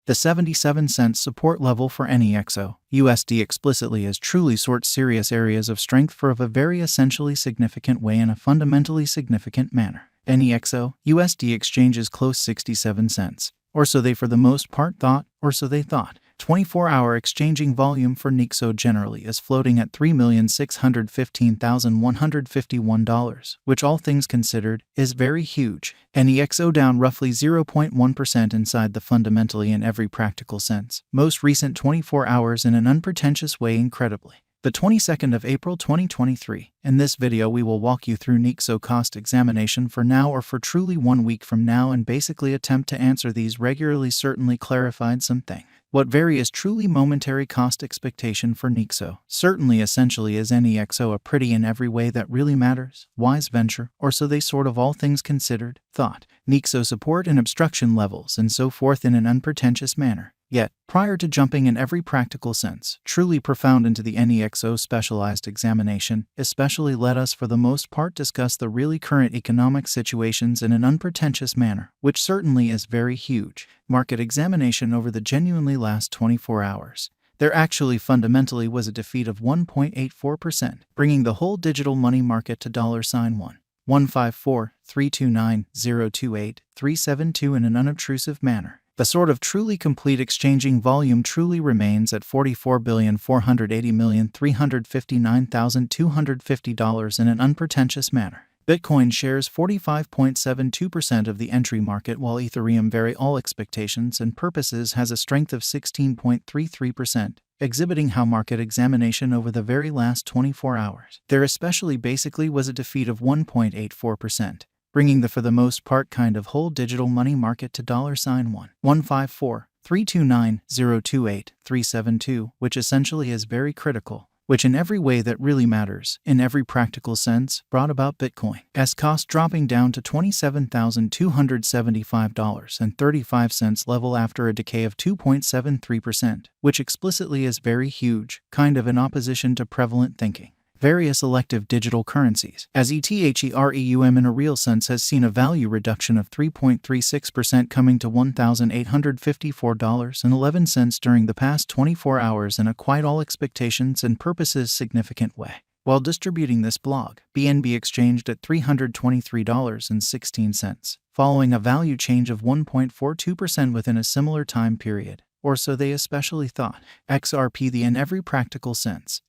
The 77-cent support level for Nexo USD explicitly as truly sorts serious areas of strength for of a very essentially significant way in a fundamentally significant manner. Nexo USD exchanges close 67 cents, or so they for the most part thought, or so they thought. 24-hour exchanging volume for Nexo generally is floating at $3,615,151, which all things considered, is very huge. Nexo down roughly 0.1% inside the fundamentally in every practical sense. Most recent 24 hours in an unpretentious way incredibly. The 22nd of April 2023. In this video we will walk you through Nexo cost examination for now or for truly 1 week from now and basically attempt to answer these regularly certainly clarified something. What vary is truly momentary cost expectation for Nexo. Certainly essentially is Nexo a pretty in every way that really matters, wise venture, or so they sort of all things considered, thought. Nexo support and obstruction levels and so forth in an unpretentious manner. Yet, prior to jumping in every practical sense, truly profound into the Nexo specialized examination, especially let us for the most part discuss the really current economic situations in an unpretentious manner, which certainly is very huge. Market examination over the genuinely last 24 hours. There actually fundamentally was a defeat of 1.84%, bringing the whole digital money market to $1,154,329,028,372 in an unobtrusive manner. The sort of truly complete exchanging volume truly remains at $44,480,359,250 in an unpretentious manner. Bitcoin shares 45.72% of the entry market while Ethereum vary all expectations and purposes has a strength of 16.33%, exhibiting how market examination over the very last 24 hours. There especially basically was a defeat of 1.84%. Bringing the for the most part kind of whole digital money market to $1,154,329,028,372, which essentially is very critical, which in every way that really matters, in every practical sense, brought about Bitcoin's cost dropping down to $27,275.35 level after a decay of 2.73%, which explicitly is very huge, kind of in opposition to prevalent thinking. Various elective digital currencies, as Ethereum in a real sense has seen a value reduction of 3.36% coming to $1,854.11 during the past 24 hours in a quite all expectations and purposes significant way. While distributing this blog, BNB exchanged at $323.16, following a value change of 1.42% within a similar time period, or so they especially thought. XRP the in every practical sense.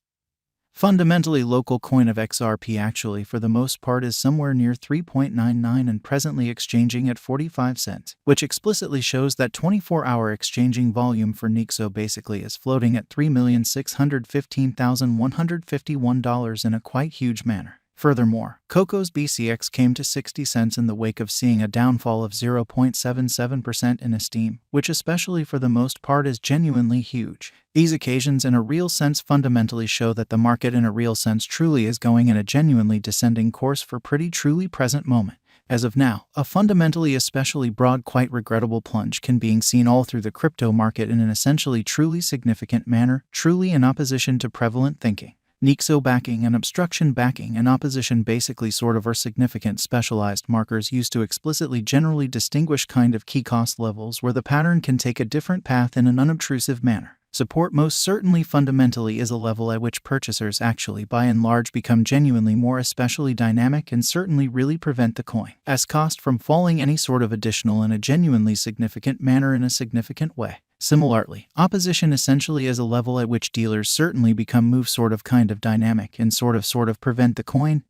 Fundamentally local coin of XRP actually for the most part is somewhere near 3.99 and presently exchanging at 45 cents, which explicitly shows that 24-hour exchanging volume for Nexo basically is floating at $3,615,151 in a quite huge manner. Furthermore, Coco's BCX came to 60 cents in the wake of seeing a downfall of 0.77% in esteem, which especially for the most part is genuinely huge. These occasions in a real sense fundamentally show that the market in a real sense truly is going in a genuinely descending course for pretty truly present moment. As of now, a fundamentally especially broad quite regrettable plunge can being seen all through the crypto market in an essentially truly significant manner, truly in opposition to prevalent thinking. Nexo backing and obstruction backing and opposition basically sort of are significant specialized markers used to explicitly generally distinguish kind of key cost levels where the pattern can take a different path in an unobtrusive manner. Support most certainly fundamentally is a level at which purchasers actually by and large become genuinely more especially dynamic and certainly really prevent the coin's cost from falling any sort of additional in a genuinely significant manner in a significant way. Similarly, opposition essentially is a level at which dealers certainly become move sort of kind of dynamic and sort of prevent the coin's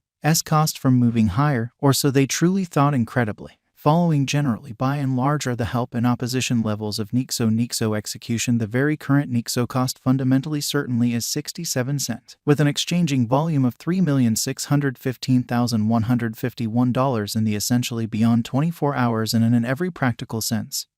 cost from moving higher, or so they truly thought incredibly. Following generally by and large are the help and opposition levels of Nexo execution. The very current Nexo cost fundamentally certainly is 67 cents, with an exchanging volume of $3,615,151 in the essentially beyond 24 hours and in an every practical sense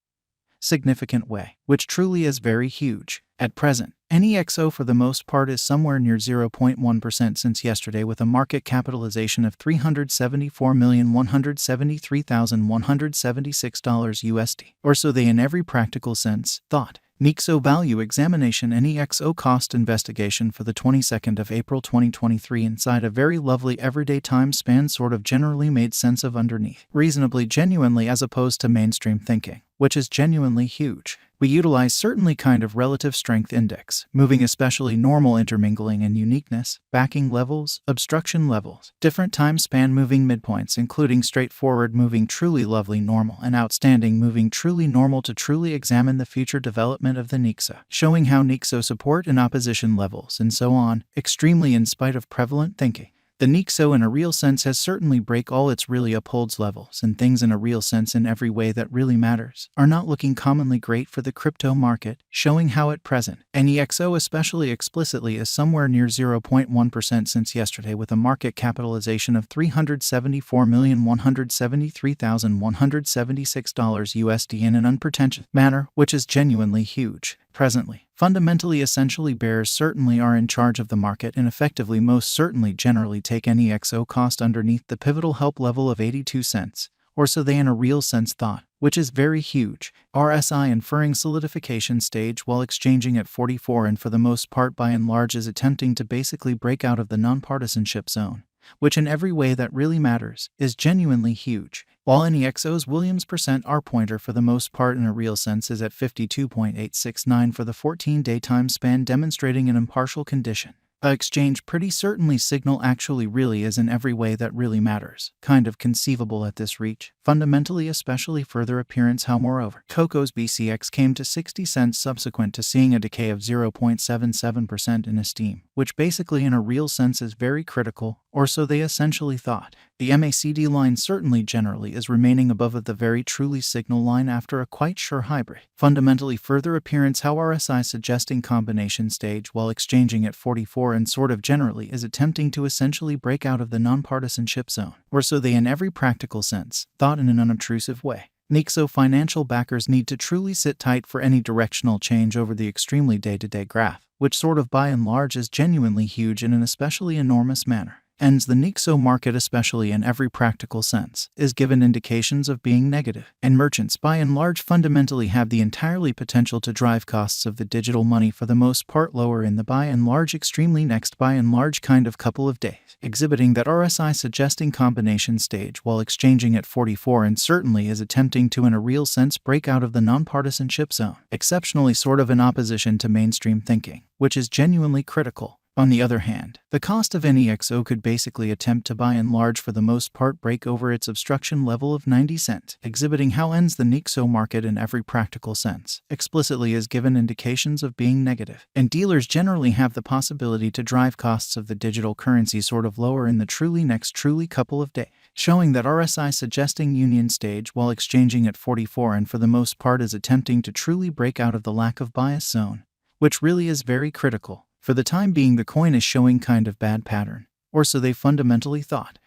significant way, which truly is very huge. At present, Nexo for the most part is somewhere near 0.1% since yesterday with a market capitalization of $374,173,176 USD, or so they in every practical sense thought. Nexo value examination Nexo cost investigation for the 22nd of April 2023 inside a very lovely everyday time span sort of generally made sense of underneath, reasonably genuinely as opposed to mainstream thinking, which is genuinely huge. We utilize certainly kind of relative strength index, moving especially normal intermingling and uniqueness, backing levels, obstruction levels, different time span moving midpoints including straightforward moving truly lovely normal and outstanding moving truly normal to truly examine the future development of the Nexo, showing how Nexo support and opposition levels and so on, extremely in spite of prevalent thinking. The Nexo in a real sense has certainly break all its really upholds levels and things in a real sense in every way that really matters are not looking commonly great for the crypto market, showing how at present, Nexo especially explicitly is somewhere near 0.1% since yesterday with a market capitalization of $374,173,176 USD in an unpretentious manner, which is genuinely huge. Presently, fundamentally essentially bears certainly are in charge of the market and effectively most certainly generally take Nexo cost underneath the pivotal help level of 82 cents, or so they in a real sense thought, which is very huge. RSI inferring solidification stage while exchanging at 44 and for the most part by and large is attempting to basically break out of the nonpartisanship zone, which in every way that really matters is genuinely huge. While Nexo's Williams percent R pointer for the most part in a real sense is at 52.869 for the 14-day time span demonstrating an impartial condition. Exchange pretty certainly signal actually really is in every way that really matters, kind of conceivable at this reach, fundamentally especially further appearance how moreover Coco's BCX came to 60 cents subsequent to seeing a decay of 0.77% in esteem, which basically in a real sense is very critical, or so they essentially thought. The MACD line certainly generally is remaining above of the very truly signal line after a quite sure hybrid. Fundamentally further appearance how RSI suggesting combination stage while exchanging at 44 and sort of generally is attempting to essentially break out of the nonpartisanship zone, or so they in every practical sense thought in an unobtrusive way. Nexo financial backers need to truly sit tight for any directional change over the extremely day-to-day graph, which sort of by and large is genuinely huge in an especially enormous manner. Ends the Nexo market especially in every practical sense is given indications of being negative, and merchants by and large fundamentally have the entirely potential to drive costs of the digital money for the most part lower in the by and large extremely next by and large kind of couple of days, exhibiting that RSI suggesting combination stage while exchanging at 44 and certainly is attempting to in a real sense break out of the nonpartisanship zone, exceptionally sort of in opposition to mainstream thinking, which is genuinely critical. On the other hand, the cost of Nexo could basically attempt to by and large for the most part break over its obstruction level of 90 cents, exhibiting how ends the Nexo market in every practical sense, explicitly is given indications of being negative. And dealers generally have the possibility to drive costs of the digital currency sort of lower in the truly next truly couple of days, showing that RSI suggesting union stage while exchanging at 44 and for the most part is attempting to truly break out of the lack of bias zone, which really is very critical. For the time being the coin is showing kind of bad pattern, or so they fundamentally thought.